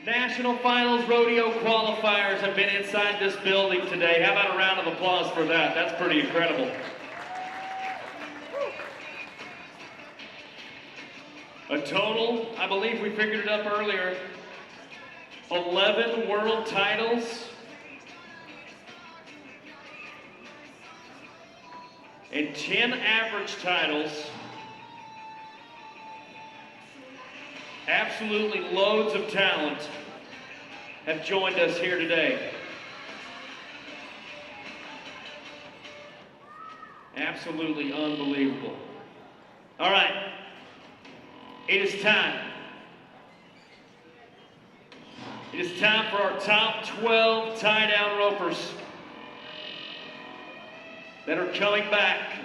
National Finals Rodeo qualifiers have been inside this building today. How about a round of applause for that? That's pretty incredible. A total, I believe we figured it up earlier, 11 world titles and 10 average titles. Absolutely loads of talent have joined us here today. Absolutely unbelievable. All right, it is time. It is time for our top 12 tie-down ropers that are coming back.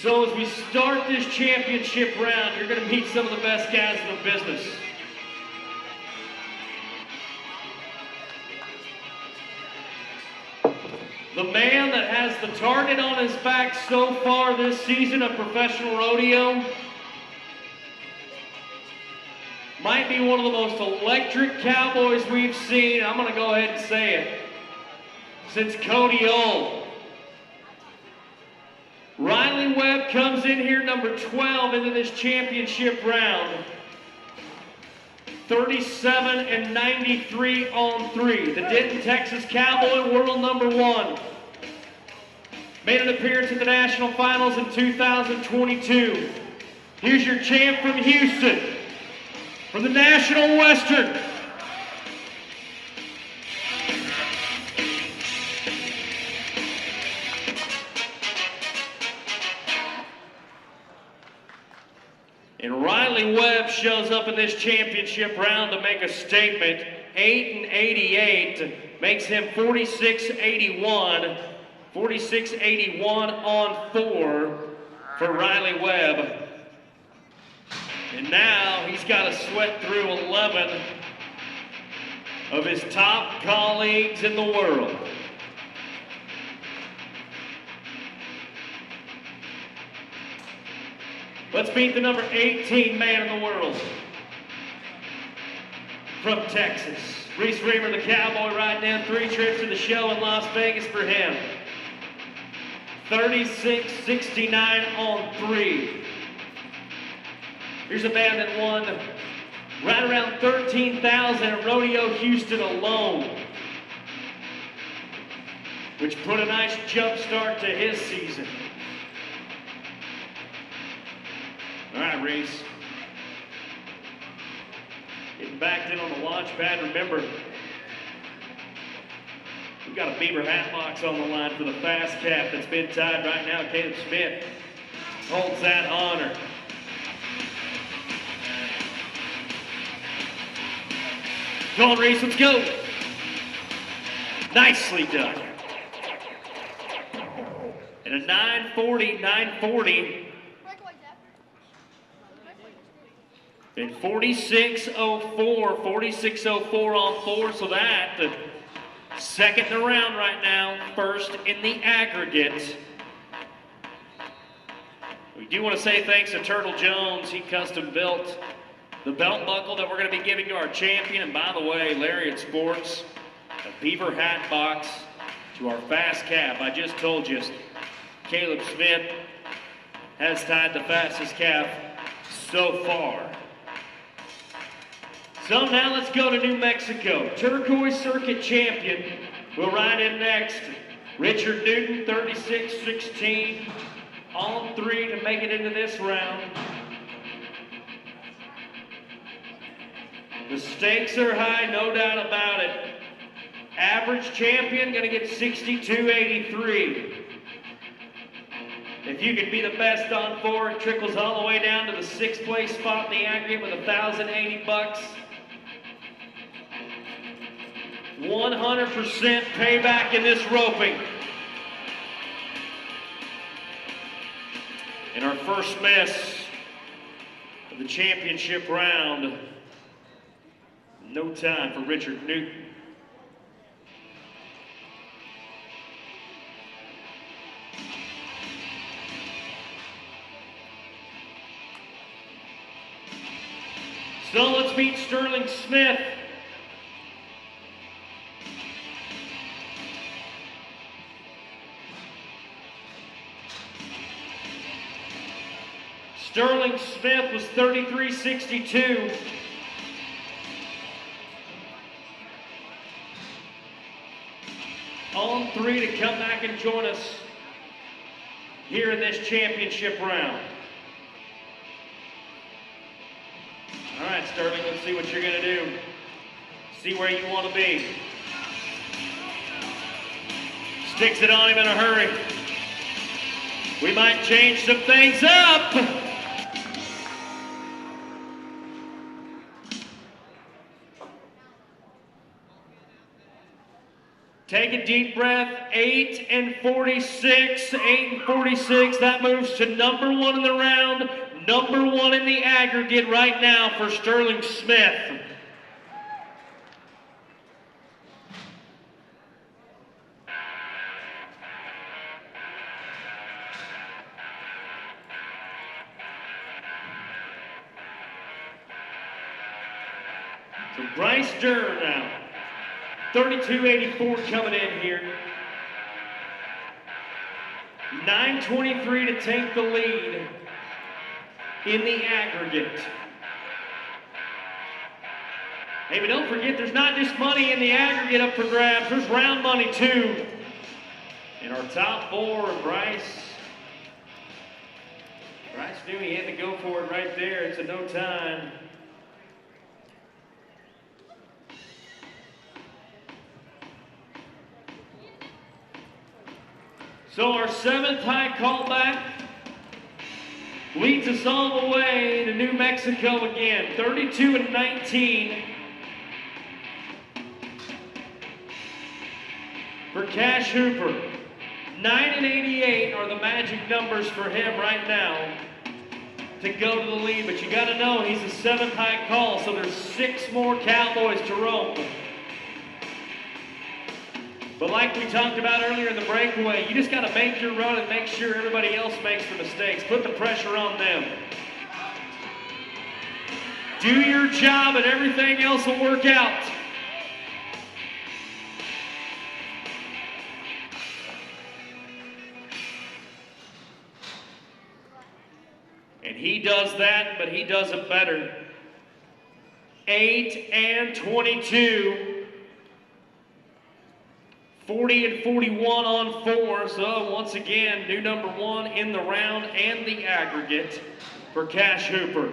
So as we start this championship round, you're going to meet some of the best guys in the business. The man that has the target on his back so far this season of professional rodeo might be one of the most electric cowboys we've seen. I'm going to go ahead and say it. Since Cody Old. Riley Webb comes in here number 12 into this championship round. 37-93 on 3. The Denton, Texas Cowboy, world number 1. Made an appearance at the National Finals in 2022. Here's your champ from Houston, from the National Western. And Riley Webb shows up in this championship round to make a statement. 8-88 makes him 46-81. 46-81 on 4 for Riley Webb. And now he's got to sweat through 11 of his top colleagues in the world. Let's meet the number 18 man in the world. From Texas, Reece Reamer, the Cowboy, riding in 3 trips to the show in Las Vegas for him. 36-69 on 3. Here's a man that won right around 13,000 at Rodeo Houston alone, which put a nice jump start to his season. All right, Reece. Getting backed in on the launch pad. Remember, we've got a beaver hat box on the line for the fast cap that's been tied right now. Caleb Smith holds that honor. Come on, Reece, let's go. Nicely done. And a 940. And 46-04 on 4, so that the second in the round right now, first in the aggregate. We do want to say thanks to Turtle Jones. He custom built the belt buckle that we're going to be giving to our champion. And by the way, Lariat Sports, a beaver hat box to our fast cap. I just told you, Caleb Smith has tied the fastest cap so far. So now let's go to New Mexico. Turquoise Circuit champion will ride in next. Richard Newton, 36-16 on 3 to make it into this round. The stakes are high, no doubt about it. Average champion gonna get 62-83. If you could be the best on 4, it trickles all the way down to the 6th place spot in the aggregate with $1,080. 100% payback in this roping. And our first miss of the championship round. No time for Richard Newton. So let's meet Sterling Smith. Sterling Smith was 33.62. On 3 to come back and join us here in this championship round. All right, Sterling, let's see what you're going to do. See where you want to be. Sticks it on him in a hurry. We might change some things up. Take a deep breath. 8 and 46. 8 and 46. That moves to number 1 in the round. Number 1 in the aggregate right now for Sterling Smith. So Bryce Dur now. 32.84 coming in here. 9:23 to take the lead in the aggregate. Hey, but don't forget, there's not just money in the aggregate up for grabs. There's round money too. In our top 4, Bryce knew he had to go for it right there. It's a no time. So our 7th high callback leads us all the way to New Mexico again. 32 and 19 for Cash Hooper. 9 and 88 are the magic numbers for him right now to go to the lead. But you got to know he's a 7th high call, so there's 6 more Cowboys to roam. But like we talked about earlier in the breakaway, you just got to make your run and make sure everybody else makes the mistakes. Put the pressure on them. Do your job and everything else will work out. And he does that, but he does it better. 8 and 22. 40 and 41 on 4, so once again, new number 1 in the round and the aggregate for Cash Hooper.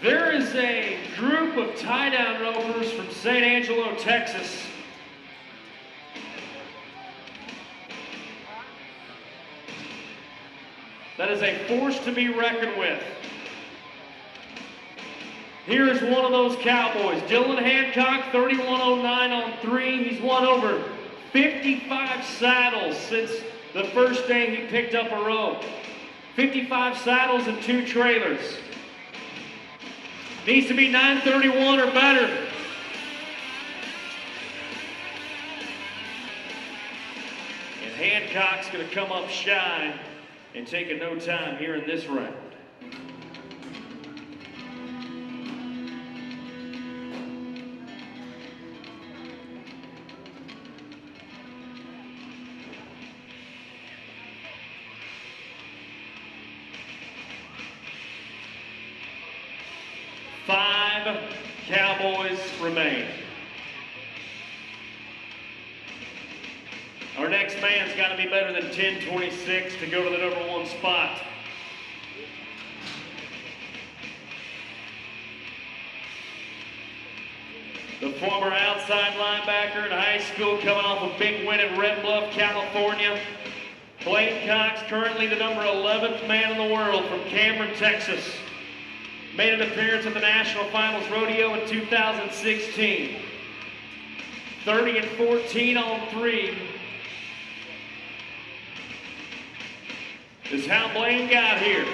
There is a group of tie-down ropers from St. Angelo, Texas. That is a force to be reckoned with. Here is one of those Cowboys. Dylan Hancock, 31.09 on 3. He's won over 55 saddles since the first day he picked up a rope. 55 saddles and 2 trailers. Needs to be 931 or better. And Hancock's going to come up shy and take a no time here in this round. Five Cowboys remain. Our next man's got to be better than 10:26 to go to the number 1 spot. The former outside linebacker in high school, coming off a big win in Red Bluff, California. Blane Cox, currently the number 11th man in the world from Cameron, Texas. Made an appearance at the National Finals Rodeo in 2016. 30 and 14 on 3 is how Blane got here.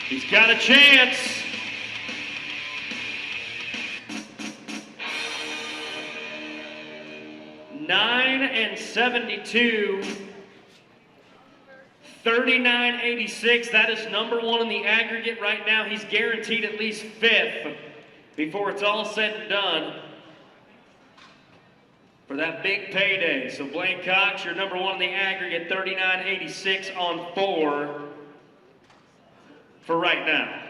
He's got a chance. Nine and 72. 39.86, that is number 1 in the aggregate right now. He's guaranteed at least 5th before it's all said and done for that big payday. So Blane Cox, you're number 1 in the aggregate, 39.86 on 4 for right now.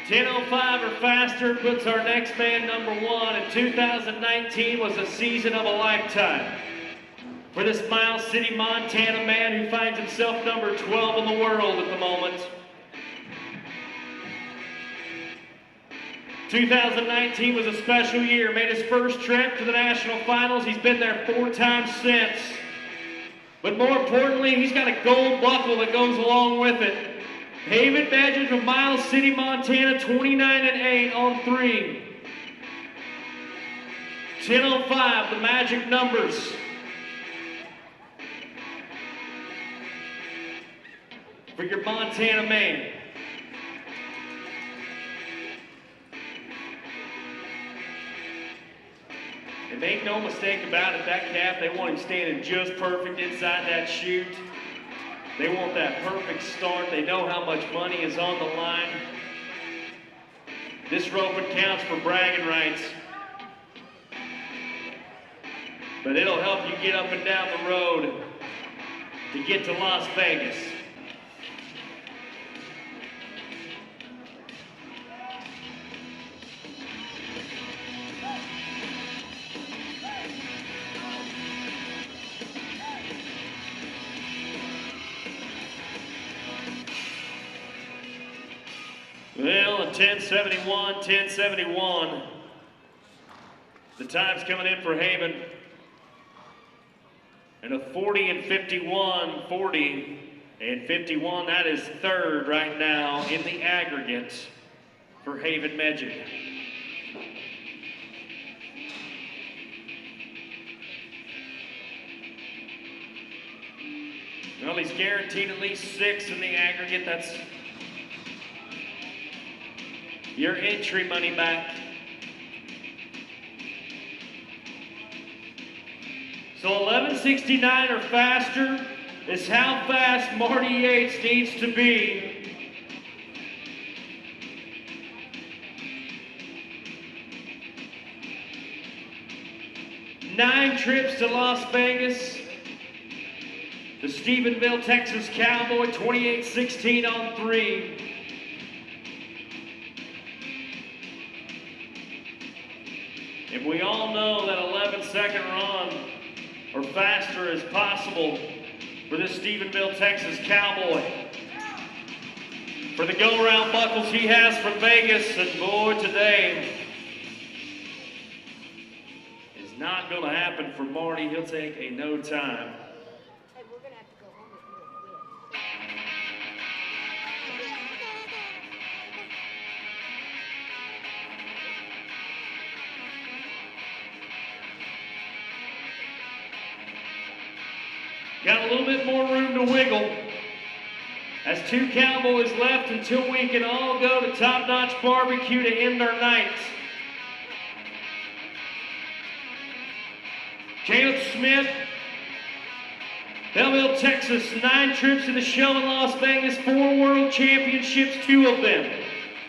10:05 or faster puts our next man number 1, and 2019 was a season of a lifetime for this Miles City, Montana man who finds himself number 12 in the world at the moment. 2019 was a special year, made his first trip to the national finals. He's been there 4 times since. But more importantly, he's got a gold buckle that goes along with it. Haven Badger from Miles City, Montana, 29 and 8 on 3. 10:05, the magic numbers. For your Montana man. And make no mistake about it, that calf, they want him standing just perfect inside that chute. They want that perfect start. They know how much money is on the line. This roping counts for bragging rights. But it'll help you get up and down the road to get to Las Vegas. Well, a 10:71, 10:71. The time's coming in for Haven. And a 40 and 51, 40 and 51. That is 3rd right now in the aggregate for Haven Magic. Well, he's guaranteed at least 6 in the aggregate. That's your entry money back. So 11:69 or faster is how fast Marty H needs to be. Nine trips to Las Vegas. The Stephenville, Texas Cowboy, 28-16 on 3. And we all know that 11-second run or faster is possible for this Stephenville, Texas Cowboy. For the go-around buckles he has from Vegas, and boy, today is not going to happen for Marty. He'll take a no time. Hey, we're going to have to go home with you. Got a little bit more room to wiggle. As 2 Cowboys left until we can all go to Top Notch Barbecue to end our night. Caleb Smith, Belleville, Texas, 9 trips to the show in Las Vegas, 4 world championships, 2 of them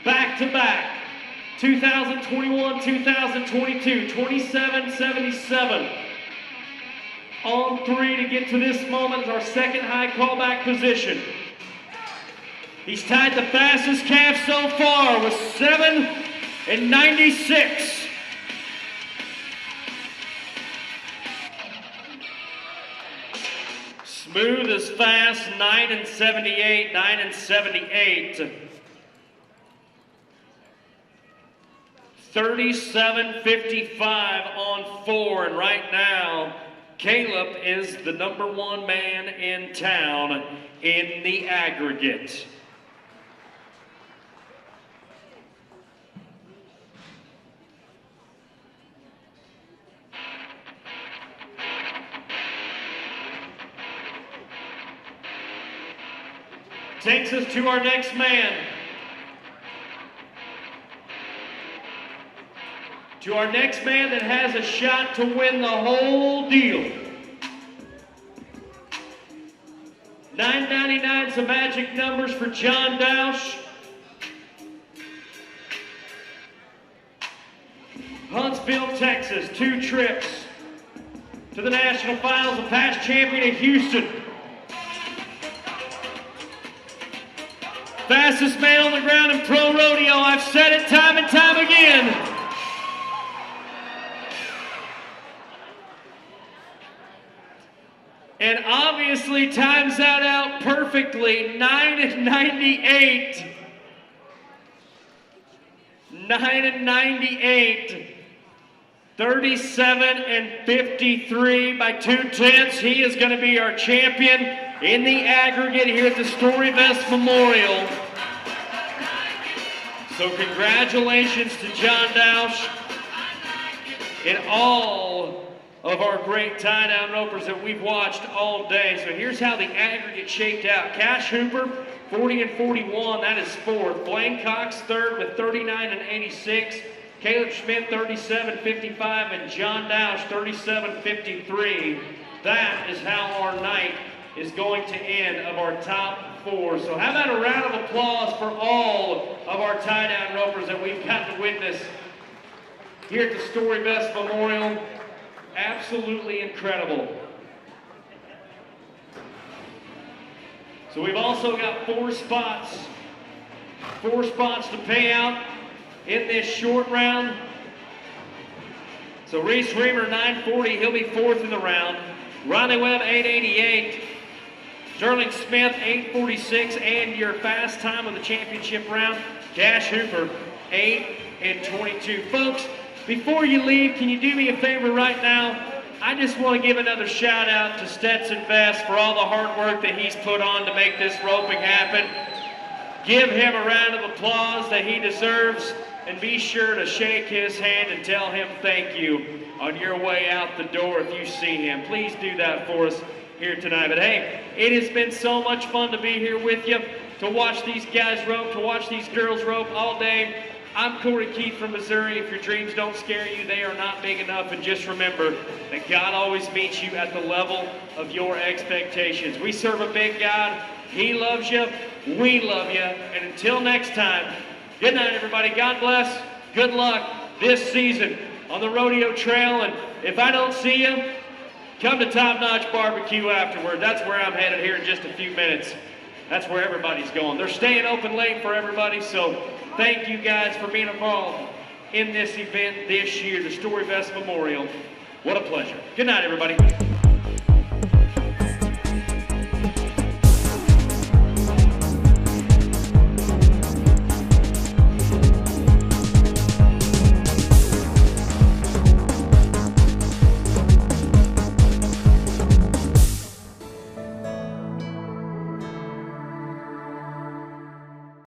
back-to-back. 2021, 2022, 27-77. On 3 to get to this moment is our second high callback position. He's tied the fastest calf so far with 7 and 96. Smooth as fast, 9 and 78, 9 and 78. 37:55 on 4, and right now, Caleb is the #1 man in town in the aggregate. Takes us to our next man. To our next man that has a shot to win the whole deal. 999's the magic numbers for John Dausch. Huntsville, Texas, 2 trips to the national finals, a past champion of Houston. Fastest man on the ground in pro rodeo. I've said it time and time again. And obviously times that out perfectly. 9:98. 9:98. 37:53 by 2/10. He is going to be our champion in the aggregate here at the Story Vest Memorial. So congratulations to John Dausch and all of our great tie-down ropers that we've watched all day. So here's how the aggregate shaped out. Cash Hooper, 40-41, that is 4th. Blane Cox, 3rd with 39-86. Caleb Schmidt, 37-55, and John Dausch, 37-53. That is how our night is going to end of our top 4. So how about a round of applause for all of our tie-down ropers that we've got to witness here at the Story Vest Memorial. Absolutely incredible. So we've also got 4 spots to pay out in this short round. So Reece Reamer, 940, he'll be 4th in the round. Ronnie Webb, 888. Sterling Smith, 846, and your fast time of the championship round, Cash Hooper, 8:22. Folks, before you leave, can you do me a favor right now? I just want to give another shout out to Stetson Vest for all the hard work that he's put on to make this roping happen. Give him a round of applause that he deserves, and be sure to shake his hand and tell him thank you on your way out the door if you see him. Please do that for us here tonight. But hey, it has been so much fun to be here with you, to watch these guys rope, to watch these girls rope all day. I'm Corey Keith from Missouri. If your dreams don't scare you, they are not big enough. And just remember that God always meets you at the level of your expectations. We serve a big God. He loves you. We love you. And until next time, good night, everybody. God bless. Good luck this season on the rodeo trail. And if I don't see you, come to Top Notch Barbecue afterward. That's where I'm headed here in just a few minutes. That's where everybody's going. They're staying open late for everybody, so thank you guys for being involved in this event this year, the Story Vest Memorial. What a pleasure. Good night, everybody.